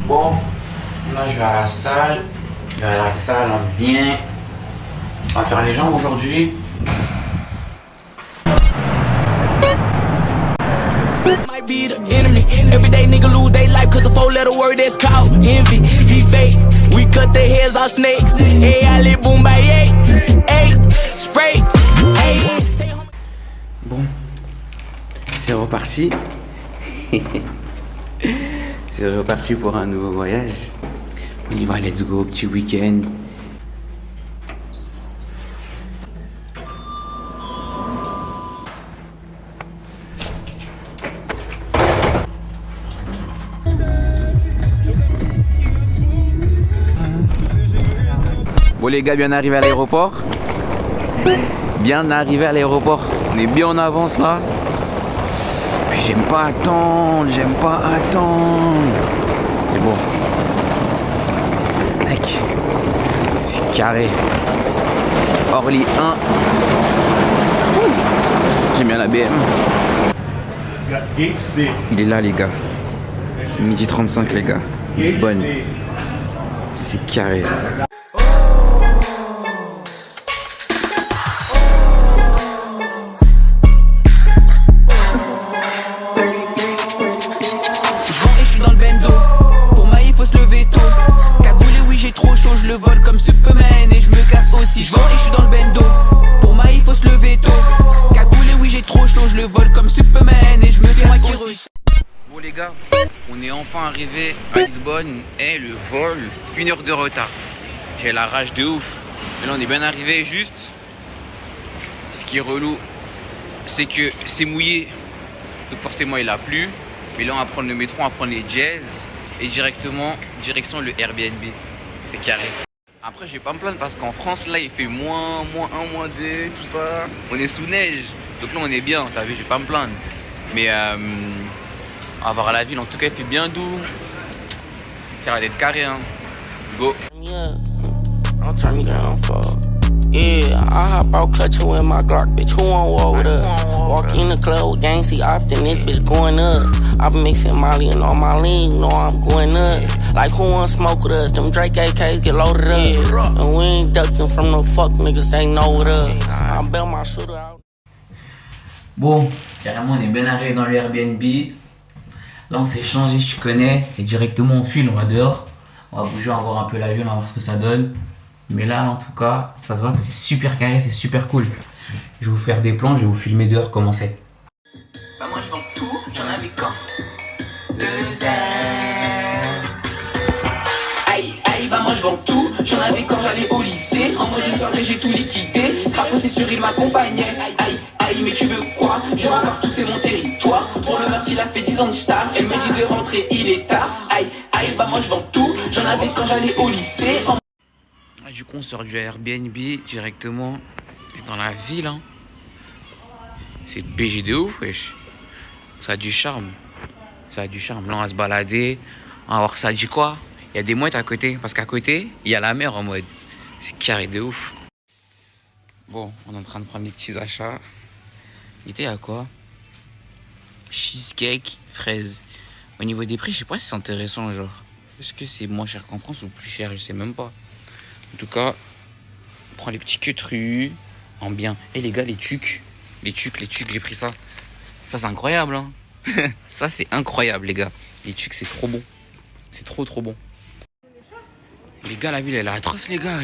Bon, là je vais à la salle. Je vais à la salle en bien. On va faire les jambes aujourd'hui. Might be the enemy. Everyday nigga lose their life cause a 4-letter word that's called envy. He fake, we cut their heads off snakes. Hey, allez, boom, bye, hey, hey, spray, hey. Bon, c'est reparti. C'est reparti pour un nouveau voyage. On y va, let's go, petit week-end. Bon les gars, bien arrivé à l'aéroport. Bien arrivé à l'aéroport. On est bien en avance là. Puis j'aime pas attendre. Mais bon. Mec. C'est carré. Orly 1. J'aime bien la BM. Il est là les gars. Midi 35 les gars. Lisbonne. C'est carré. Je vole comme Superman et je me casse aussi. Je vends et je suis dans le bendo. Pour moi il faut se lever tôt. Cagoulé oui j'ai trop chaud. Je le vole comme Superman et je me casse aussi. Bon les gars, on est enfin arrivé à Lisbonne et le vol, 1 heure de retard. J'ai la rage de ouf. Et là on est bien arrivé juste. Ce qui est relou, c'est que c'est mouillé. Donc forcément il a plu. Mais là on va prendre le métro, on va prendre les jazz et directement direction le Airbnb. C'est carré. Après je vais pas me plaindre parce qu'en France là il fait moins 1, moins 2, tout ça. On est sous neige. Donc là on est bien, t'as vu, je vais pas me plaindre. Mais on va voir la ville, en tout cas il fait bien doux. Ça va être carré hein. Go. Yeah, I'll turn me down for. Yeah, I hop out clutching with my Glock, bitch, who won't roll with us? Walk in the club with gang, see often this bitch going up. I've been mixing Molly and all my lean, know I'm going nuts. Like who wanna smoke with us? Them Drake AKs get loaded up. And we ain't ducking from no fuck niggas, they know what up. I bail my shooter out. Bon, carrément on est bien arrivé dans le Airbnb. Là on s'est changé, tu connais. Et directement on file, on va dehors. On va bouger, on va voir un peu la ville, on va voir ce que ça donne. Mais là en tout cas, ça se voit que c'est super carré, c'est super cool. Je vais vous faire des plans, je vais vous filmer dehors comment c'est. Bah moi je vends tout, j'en avais quand 2 heures. Aïe, aïe, bah moi je vends tout, j'en avais quand j'allais au lycée. En mode une soirée j'ai tout liquidé. Crapaud c'est sûr il m'accompagnait. Aïe, aïe, aïe, mais tu veux quoi? Je vois partout c'est mon territoire. Pour le meurtre il a fait 10 ans de star. Elle me dit de rentrer, il est tard. Aïe, aïe, bah moi je vends tout, j'en avais quand j'allais au lycée. Du coup on sort du Airbnb directement. C'est dans la ville hein. C'est BG de ouf wesh. Ça a du charme. Ça a du charme. Là on va se balader. On va voir ça dit quoi. Il y a des mouettes à côté. Parce qu'à côté il y a la mer en mode. C'est carré de ouf. Bon on est en train de prendre des petits achats. Il était à quoi? Cheesecake, fraise. Au niveau des prix je sais pas si c'est intéressant genre. Est-ce que c'est moins cher qu'en France ou plus cher? Je sais même pas. En tout cas, on prend les petits queutrus en bien. Et les gars, les tucs, j'ai pris ça. Ça, c'est incroyable, hein. Ça, c'est incroyable, les gars. Les tucs, c'est trop bon. C'est trop bon. Les gars, la ville, elle est atroce, les gars.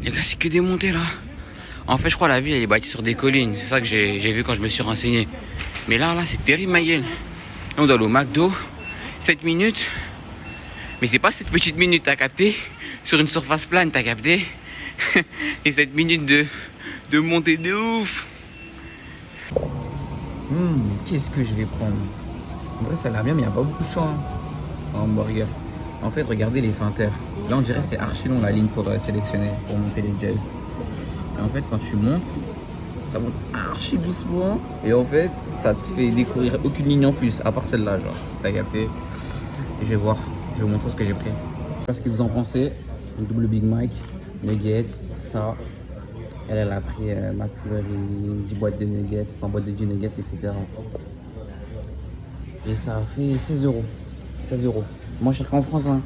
Les gars, c'est que des montées, là. En fait, je crois la ville, elle est bâtie sur des collines. C'est ça que j'ai vu quand je me suis renseigné. Mais là, c'est terrible, ma gueule. Là, on doit aller au McDo. 7 minutes. Mais c'est pas cette petite minute, t'as capté? Sur une surface plane, t'as capté? Et 7 minutes de montée de ouf. Qu'est-ce que je vais prendre? En vrai, ça a l'air bien, mais il n'y a pas beaucoup de choix en hamburger. En fait, regardez les feinteurs. Là, on dirait que c'est archi long la ligne pour sélectionner, pour monter les jazz. Et en fait, quand tu montes, ça monte archi doucement. Et en fait, ça te fait découvrir aucune ligne en plus, à part celle-là, genre. T'as capté? Et je vais voir, je vais vous montrer ce que j'ai pris. Je sais pas ce que vous en pensez. Un double Big Mac, nuggets, ça. Elle a pris McFlurry, 10 boîtes de nuggets, 100 boîtes de 10 nuggets, etc. Et ça fait 16 euros. 16 euros. Moins cher qu'en France, hein.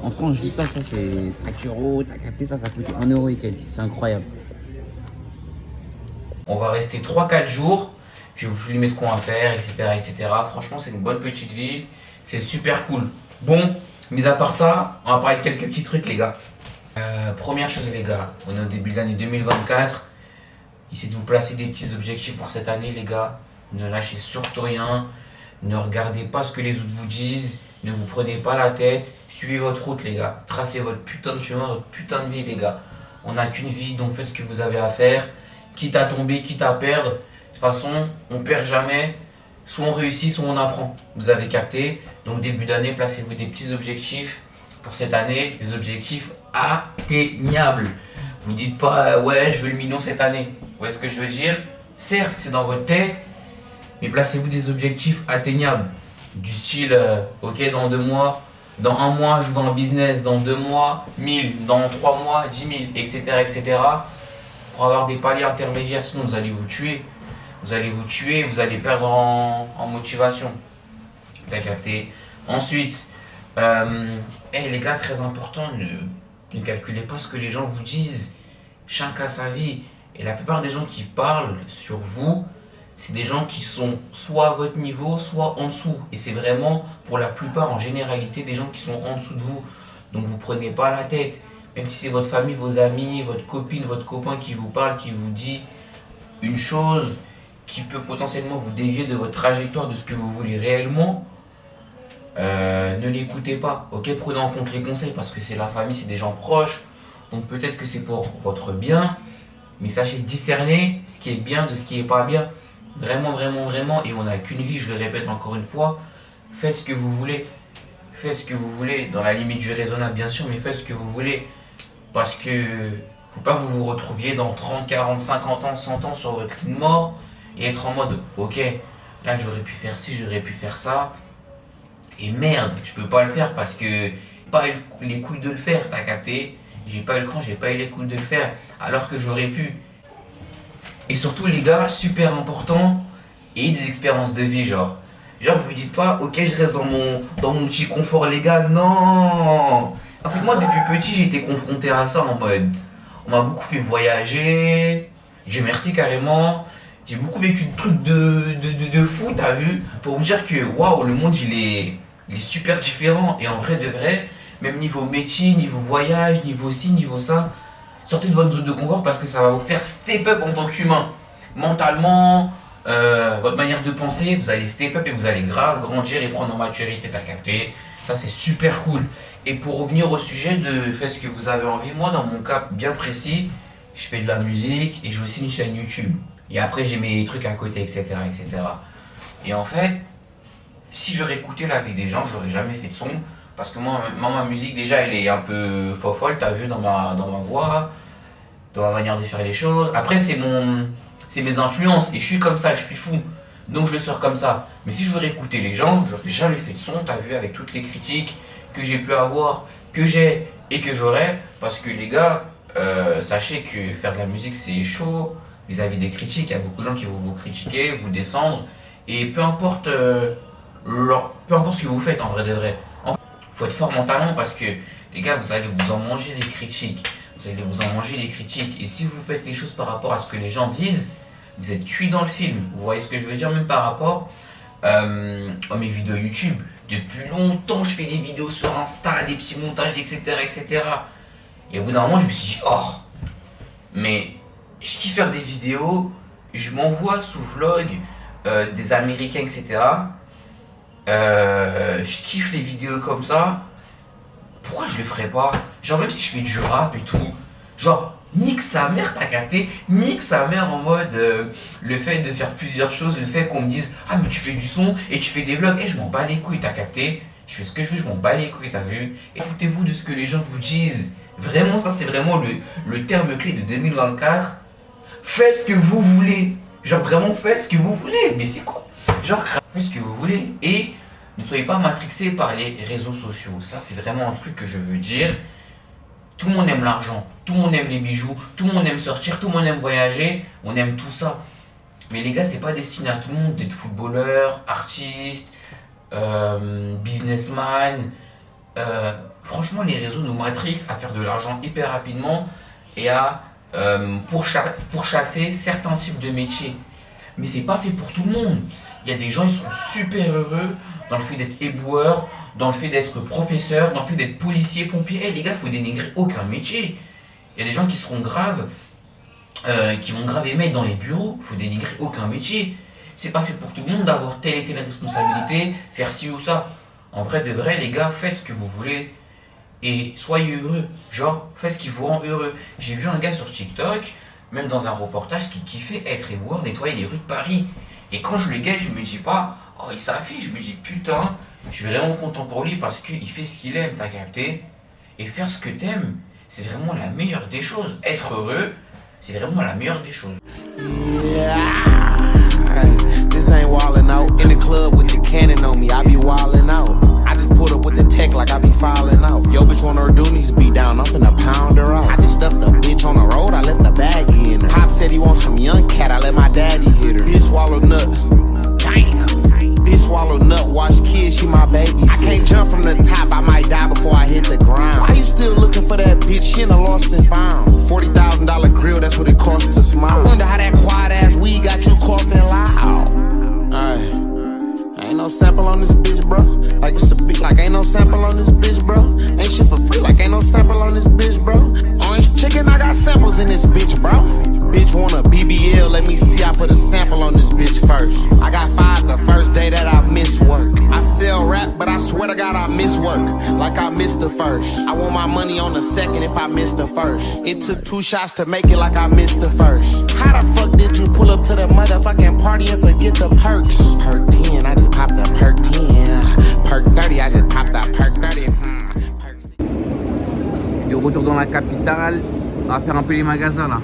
En France, juste là, ça c'est 5 euros. T'as capté ça, ça coûte 1 euro et quelques. C'est incroyable. On va rester 3-4 jours. Je vais vous filmer ce qu'on va faire, etc., etc. Franchement, c'est une bonne petite ville. C'est super cool. Bon, mis à part ça, on va parler de quelques petits trucs, les gars. Première chose, les gars. On est au début de l'année 2024. Essayez de vous placer des petits objectifs pour cette année, les gars. Ne lâchez surtout rien. Ne regardez pas ce que les autres vous disent. Ne vous prenez pas la tête. Suivez votre route, les gars. Tracez votre putain de chemin, votre putain de vie, les gars. On n'a qu'une vie, donc faites ce que vous avez à faire. Quitte à tomber, quitte à perdre. De toute façon, on perd jamais. Soit on réussit, soit on apprend. Vous avez capté. Donc début d'année, placez-vous des petits objectifs pour cette année. Des objectifs atteignables. Vous dites pas, ouais, je veux le million cette année. Vous voyez ce que je veux dire? Certes, c'est dans votre tête. Mais placez-vous des objectifs atteignables. Du style, ok, dans 2 mois, dans 1 mois, je vends un business, dans 2 mois, 1000, dans 3 mois, 10 000, etc., etc. Pour avoir des paliers intermédiaires, sinon vous allez vous tuer. Vous allez vous tuer, vous allez perdre en motivation. T'as capté? Ensuite, les gars, très important, ne calculez pas ce que les gens vous disent. Chacun a sa vie. Et la plupart des gens qui parlent sur vous, c'est des gens qui sont soit à votre niveau, soit en dessous. Et c'est vraiment, pour la plupart, en généralité, des gens qui sont en dessous de vous. Donc vous prenez pas la tête. Même si c'est votre famille, vos amis, votre copine, votre copain qui vous parle, qui vous dit une chose qui peut potentiellement vous dévier de votre trajectoire, de ce que vous voulez réellement, ne l'écoutez pas. Ok, prenez en compte les conseils parce que c'est la famille, c'est des gens proches. Donc peut-être que c'est pour votre bien. Mais sachez discerner ce qui est bien de ce qui n'est pas bien. Vraiment, vraiment, vraiment. Et on n'a qu'une vie, je le répète encore une fois. Faites ce que vous voulez. Faites ce que vous voulez. Dans la limite du raisonnable, bien sûr, mais faites ce que vous voulez. Parce que faut pas que vous vous retrouviez dans 30, 40, 50 ans, 100 ans sur votre lit de mort et être en mode ok, là j'aurais pu faire ci, j'aurais pu faire ça. Et merde, je peux pas le faire parce que j'ai pas eu les couilles de le faire, t'as capté? J'ai pas eu le cran, j'ai pas eu les couilles de le faire alors que j'aurais pu. Et surtout les gars, super important, ayez des expériences de vie genre. Genre vous dites pas ok je reste dans mon petit confort légal, non. En fait moi depuis petit j'ai été confronté à ça en mode, on m'a beaucoup fait voyager, Dieu merci carrément. J'ai beaucoup vécu de trucs de fou, t'as vu, pour me dire que waouh, le monde il est super différent. Et en vrai de vrai, même niveau métier, niveau voyage, niveau ci, niveau ça, sortez de votre zone de confort parce que ça va vous faire step up en tant qu'humain. Mentalement, votre manière de penser, vous allez step up et vous allez grave grandir et prendre en maturité, t'as capté. Ça c'est super cool. Et pour revenir au sujet de faites ce que vous avez envie, moi dans mon cas bien précis, je fais de la musique et j'ai aussi une chaîne YouTube. Et après j'ai mes trucs à côté, etc., etc. Et en fait, si j'aurais écouté la vie des gens, j'aurais jamais fait de son. Parce que moi, ma musique déjà, elle est un peu fofolle, t'as vu, dans ma voix, dans ma manière de faire les choses. Après, c'est mes influences, et je suis comme ça, je suis fou. Donc je le sors comme ça. Mais si j'aurais écouté les gens, j'aurais jamais fait de son, t'as vu, avec toutes les critiques que j'ai pu avoir, que j'ai et que j'aurai. Parce que les gars, sachez que faire de la musique, c'est chaud. Vis-à-vis des critiques, il y a beaucoup de gens qui vont vous critiquer, vous descendre. Et peu importe, peu importe ce que vous faites en vrai de vrai. Faut être fort mentalement parce que les gars, vous allez vous en manger des critiques. Vous allez vous en manger des critiques. Et si vous faites les choses par rapport à ce que les gens disent, vous êtes cuit dans le film. Vous voyez ce que je veux dire, même par rapport à mes vidéos YouTube. Depuis longtemps, je fais des vidéos sur Insta, des petits montages, etc., etc. Et au bout d'un moment, je me suis dit, oh, mais je kiffe faire des vidéos. Je m'envoie sous vlog des Américains, etc. Je kiffe les vidéos comme ça. Pourquoi je le ferais pas? Genre même si je fais du rap et tout, genre nique sa mère, t'as capté? Nique sa mère en mode le fait de faire plusieurs choses, le fait qu'on me dise ah mais tu fais du son et tu fais des vlogs, je m'en bats les couilles, t'as capté? Je fais ce que je veux, je m'en bats les couilles, t'as vu? Et foutez-vous de ce que les gens vous disent. Vraiment ça c'est vraiment le terme clé de 2024. Faites ce que vous voulez. Genre vraiment faites ce que vous voulez. Mais c'est quoi? Genre faites ce que vous voulez et ne soyez pas matrixés par les réseaux sociaux. Ça c'est vraiment un truc que je veux dire. Tout le monde aime l'argent, tout le monde aime les bijoux, tout le monde aime sortir, tout le monde aime voyager, on aime tout ça. Mais les gars, c'est pas destiné à tout le monde d'être footballeur, artiste, businessman. Franchement, les réseaux nous matrixent à faire de l'argent hyper rapidement et à pourchasser certains types de métiers. Mais c'est pas fait pour tout le monde. Il y a des gens, ils sont super heureux dans le fait d'être éboueur, dans le fait d'être professeur, dans le fait d'être policier, pompier. Les gars, il faut dénigrer aucun métier. Il y a des gens qui seront graves, qui vont grave aimer être dans les bureaux. Il faut dénigrer aucun métier. C'est pas fait pour tout le monde d'avoir telle et telle responsabilité, faire ci ou ça. En vrai de vrai, les gars, faites ce que vous voulez et soyez heureux. Genre, faites ce qui vous rend heureux. J'ai vu un gars sur TikTok, même dans un reportage, qui kiffait être éboueur, nettoyer les rues de Paris. Et quand je le gars, je me dis pas, oh, il s'affiche, je me dis putain, je suis vraiment content pour lui parce qu'il fait ce qu'il aime, t'as capté? Et faire ce que t'aimes, c'est vraiment la meilleure des choses. Être heureux, c'est vraiment la meilleure des choses. This ain't wildin' out. In the club with the cannon on me, I be wildin' out. I just pulled up with the tech like I be filing out. Yo, bitch want her doonies be down, I'm finna pound her out. I just stuffed the bitch on the road, I left the baggie in her. Pop said he want some young cat, I let my daddy hit her. Bitch swallow nut. Damn. Bitch swallow nut, watch kids, she my baby. I can't jump from the top, I might die before I hit the ground. Why you still looking for that bitch? She in the lost and found. $40,000 grill, that's what it costs to smile. I wonder how that quiet ass weed got you coughing loud. Ain't no sample on this bitch, bro. Like it's a big, like ain't no sample on this bitch, bro. Ain't shit for free, like ain't no sample on this bitch, bro. Orange chicken, I got samples in this bitch, bro. Bitch want a BBL, let me see, I put a sample on this bitch first. I got 5 the first day that I miss work. I sell rap, but I swear to God I miss work, like I missed the first. I want my money on the second if I missed the first. It took 2 shots to make it like I missed the first. How the fuck did you pull up to the motherfucking party and forget the perks? Perk 10, I just popped the perk 10. Perk 30, I just popped that perk 30. De retour dans la capitale, on va faire un peu les magasins là.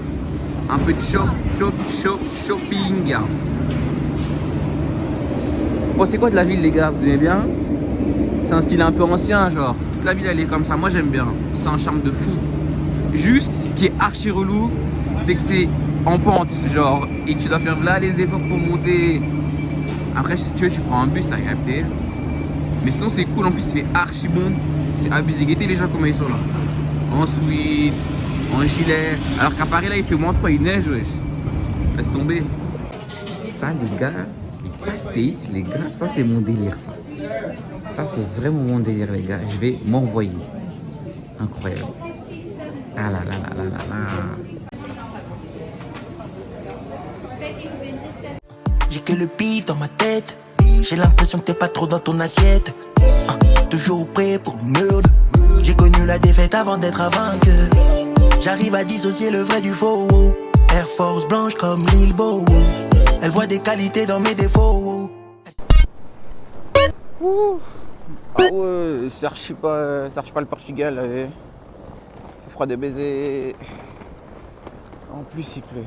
Un peu de shopping. Bon, c'est quoi de la ville, les gars? Vous aimez bien? C'est un style un peu ancien, genre. Toute la ville, elle est comme ça. Moi, j'aime bien. C'est un charme de fou. Juste, ce qui est archi relou, c'est que c'est en pente, genre. Et que tu dois faire là les efforts pour monter. Après, si tu veux, tu prends un bus, t'as capté. Mais sinon, c'est cool. En plus, c'est archi bon. C'est abusé. Guettez les gens comment ils sont là. En sweat, en gilet. Alors qu'à Paris, là, il fait moins 3, il neige, wesh. Laisse tomber. Ça, les gars, les pastéis, les gars, ça, c'est mon délire, ça. Ça, c'est vraiment mon délire, les gars. Je vais m'envoyer. Incroyable. Ah là là là là là là. J'ai que le bif dans ma tête. J'ai l'impression que t'es pas trop dans ton assiette. Toujours prêt pour le meurtre. J'ai connu la défaite avant d'être un vainqueur. J'arrive à dissocier le vrai du faux. Air Force blanche comme Lil Bo. Elle voit des qualités dans mes défauts. Ah ouais, ça archi pas le Portugal. Il fait froid de baiser. En plus, il pleut.